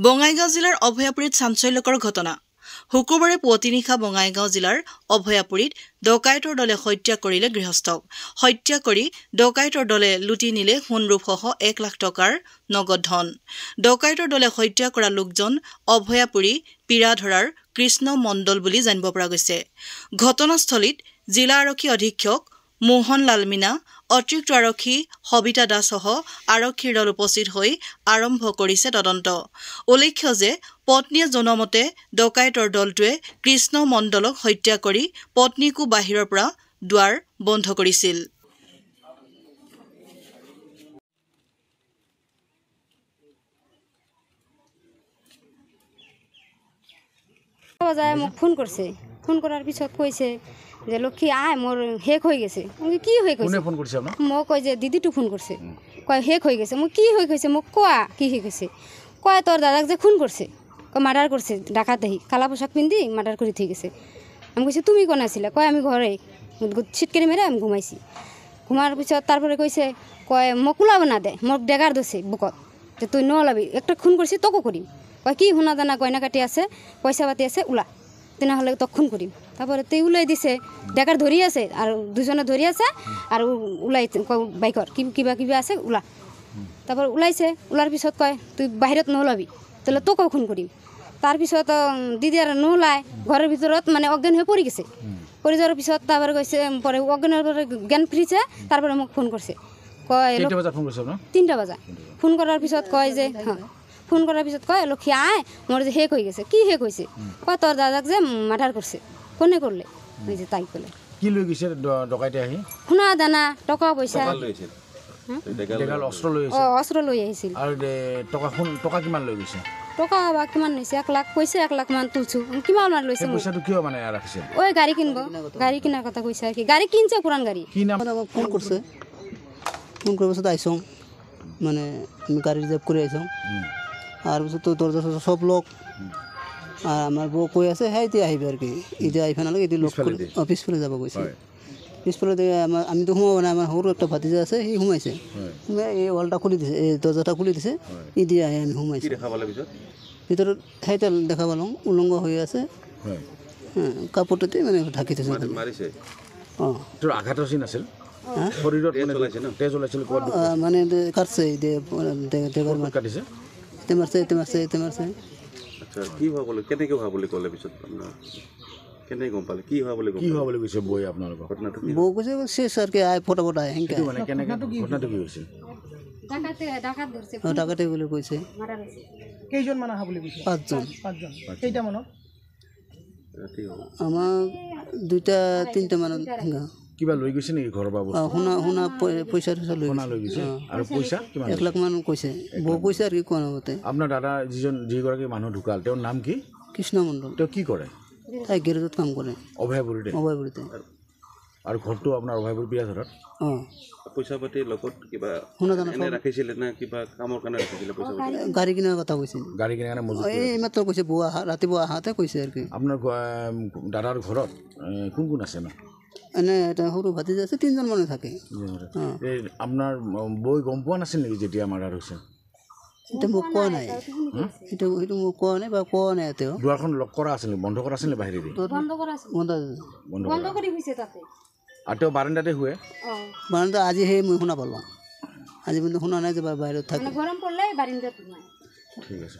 বঙাইগাঁও জিলাৰ অভয়াপুৰীত চাঞ্চল্যকৰ ঘটনা। শুকুৰবাৰে পুৱতি নিশা বঙাইগাঁও জিলাৰ অভয়াপুৰীত ডকাইতৰ দলে হত্যা কৰিলে গৃহস্থক। হত্যা কৰি ডকাইতৰ দলে লুটি নিলে সোণৰূপসহ 1 লাখ টকাৰ নগদ ধন। ডকাইতৰ দলে হত্যা কৰা লোকজন অভয়াপুৰী পিৰাধৰাৰ কৃষ্ণ মণ্ডল বুলি জানিব পৰা গৈছে। ঘটনাস্থলীত জিলা আৰক্ষী অধীক্ষক মোহনলাল মীনা, অতিৰিক্ত আৰক্ষী সবিতা দাসসহ আৰক্ষীৰ দল উপস্থিত হৈ আৰম্ভ কৰিছে তদন্ত। উল্লেখ্য যে পত্নীয়ে জনোৱামতে ডকাইতৰ দলটোৱে কৃষ্ণ মণ্ডলক হত্যা কৰি পত্নীকো বাহিৰৰ পৰা দুৱাৰ বন্ধ কৰিছিল। মোক ফোন কৰিছে, ফোন কৰাৰ পিছত কৈছে যে লক্ষী আয়, মোৰ শেষ হৈ গৈছে। মই কি হৈ গৈছে? মই কয় যে দিদিটো ফোন কৰিছে, কয় শেষ হৈ গৈছে। মই কি হৈ গৈছে মোক কোৱা, কি শেষ হৈছে? কয় তোৰ দাদাক যে ফোন কৰিছে, কয় মাৰ্ডাৰ কৰিছে, ডাকাত আহি কালা পোচাক পিন্ধি মাৰ্ডাৰ কৰি থৈ গৈছে। আমি কৈছোঁ তুমি কোন আছিলা? কয় আমি ঘৰে চিটকাৰি মেৰে আমি ঘুমাইছি। ঘুমাৰ পিছত তাৰপৰা কৈছে, কয় মোক ওলাব নাদে, মোক ডেগাৰ দছে বুকত যে তুই নোলাবি, একটা খুন কৰিছে তোকো কৰিম। কয় কি শুনা দানা গইনা কাটি আছে, পইচা পাতি আছে, ওলা, তেনেহ'লে তোক খুন কৰিম। তারপরে তুই ওলাই দিছে, ডেকার ধরি আছে আর দুজনে ধরি আছে আর ওলাই বাইকর কিবা কিবা আছে ওলা। তারপর ওলাইছে, ওলার পিছত কয় তুই বাহিৰত নোলাবি, তাহলে তোকেও খুন কৰিম। তাৰপিছত দিদি আৰ নোলায়, ঘৰেৰ ভিতৰত মানে অজ্ঞান হয়ে পড়ে গেছে। পড়ে যাওয়ার পিছত তারপরে কইছে, পরে অজ্ঞানের পরে জ্ঞান ফিরিছে, তারপরে মোক ফোন করছে। কয় 3টা বাজা ফোন করার পিছত কয় যে হ্যাঁ, ফোন করার পিছত কয় লক্ষী আয়, মোর যে শেষ হয়ে গেছে। কি শেষ হয়েছে? কয় তোর দাদাক যে মার্ডার করছে। কোনে করলে? ওই যে তাই কলে। কি লৈ গৈছে ডকাইতে আহি? সোনা দানা, টকা পয়সা, অস্ত্র লৈ আহিছিল। আৰু টকা কিমান লৈ গৈছে? টকা বা কিমান লৈছে? 1 লাখ কৈছে, 1 লাখ মান তুলছো। কিমান মান লৈছে? পইচাটো কিয় মানে ৰাখিছে? ওই গাড়ি কিনব, গাড়ি কিনার কথা কইছে আর কি। গাড়ি কিনছে, পুরান গাড়ি। কি নাম? ফোন করছে, ফোন করার পিছত আইসং, মানে আমি গাড়ি রিজার্ভ করে আইসং। আর পিছত তো দরজা সব লোক, আর আমার বউ কই আছে হ্যাঁ এতিয়া আহিবে আর কি। এতিয়া আইফা নালাগে, এটি লোক পিছফালে যাব কৈছে। পিছফালে আমি তো সোমাব না, আমার সৰু একটা ভাতিজা আছে, সি সোমাইছে। এই ওয়ালটা খুলি দিছে, এই দরজাটা খুলি দিছে, এতিয়া আহি আমি সোমাইছো। ভিতৰত সেইটা দেখা পালাম উলংগ হয়ে আছে, হ্যাঁ কাপড়টাতে মানে ঢাকি দিছে। তোৰ আঘাতৰ চিন আছিল শৰীৰত, তেজ ওলাইছিল মানে কাটছে, দেগাৰ কাটিছে, মাৰছে। আচ্ছা, কি হোৱা বুলি কেনেকৈ হোৱা বুলি ক'লে পিছত আপোনাৰ কেনেকৈ গম পালে? কি হোৱা বুলি কৈছে বৌয়ে আপোনালোকৰ? ঘটনাটো বৌ কৈছে শেষ আর কি আয় ফটাফট আয় হেংকে। মানে কেনেকৈ ঘটনাটো কি হৈছিল? ডাকাতে বুলি কৈছে। কেইজন মান আহা বুলি কৈছে? 5জন। কেইটা মানত? আমাৰ 2-3টা মানত। কিবা লৈ গৈছে নেকি ঘৰৰ পৰা? শুনা পইচা লৈ গৈছে। আৰু পইচা কিমান? 1 লাখ মান কৈছে। বৌ কৈছে আৰু কি কোৱা নামতে। আপোনাৰ দাদা যিগৰাকী মানুহ ঢুকাল, তেওঁৰ নাম কি? কৃষ্ণ মণ্ডল। তেওঁ কি কৰে? তাই গেৰেজত কাম কৰে। অভয়াপুৰীতে? আৰু ঘৰটো আপোনাৰ অভয়াপুৰী পিৰাধৰাত? পইচা পাতি লগত কিবা ৰাখিছিলে না কিবা কামৰ কাৰণে ৰাখিছিলে পইচা পাতি? গাড়ী কিনাৰ কথা কৈছিল। গাড়ী কিনাৰ কাৰণে মজুত এই মাত্ৰ কৈছে বৌ ৰাতিপুৱা আহাতে কৈছে আৰু কি। আপোনাৰ দাদাৰ ঘৰত কোন কোন আছে ন? এনে এটা সৰু ভাতিজা আছে, 3জন মানুহ থাকে। আপোনাৰ বৌ গম পোৱা নাছিল নেকি যেতিয়া মাৰ্ডাৰ হৈছে? এটা মোক কোৱা নাই, সেইটো মোক কোৱা নাই বা কোৱা নাই। তেওঁ দুৱাৰখন লক কৰা আছিল, বন্ধ কৰা আছিল বাহিৰেদি? বন্ধ কৰি হৈছে তাতে। আৰু তেওঁ বাৰাণ্ডাতে শুৱে? বাৰাণ্ডা আজি সেই মই শুনা পালোঁ, আজি কিন্তু শুনা নাই যে বাহিৰত থাকে। গৰম পড়লে বাৰাণ্ডাত। ঠিক আছে।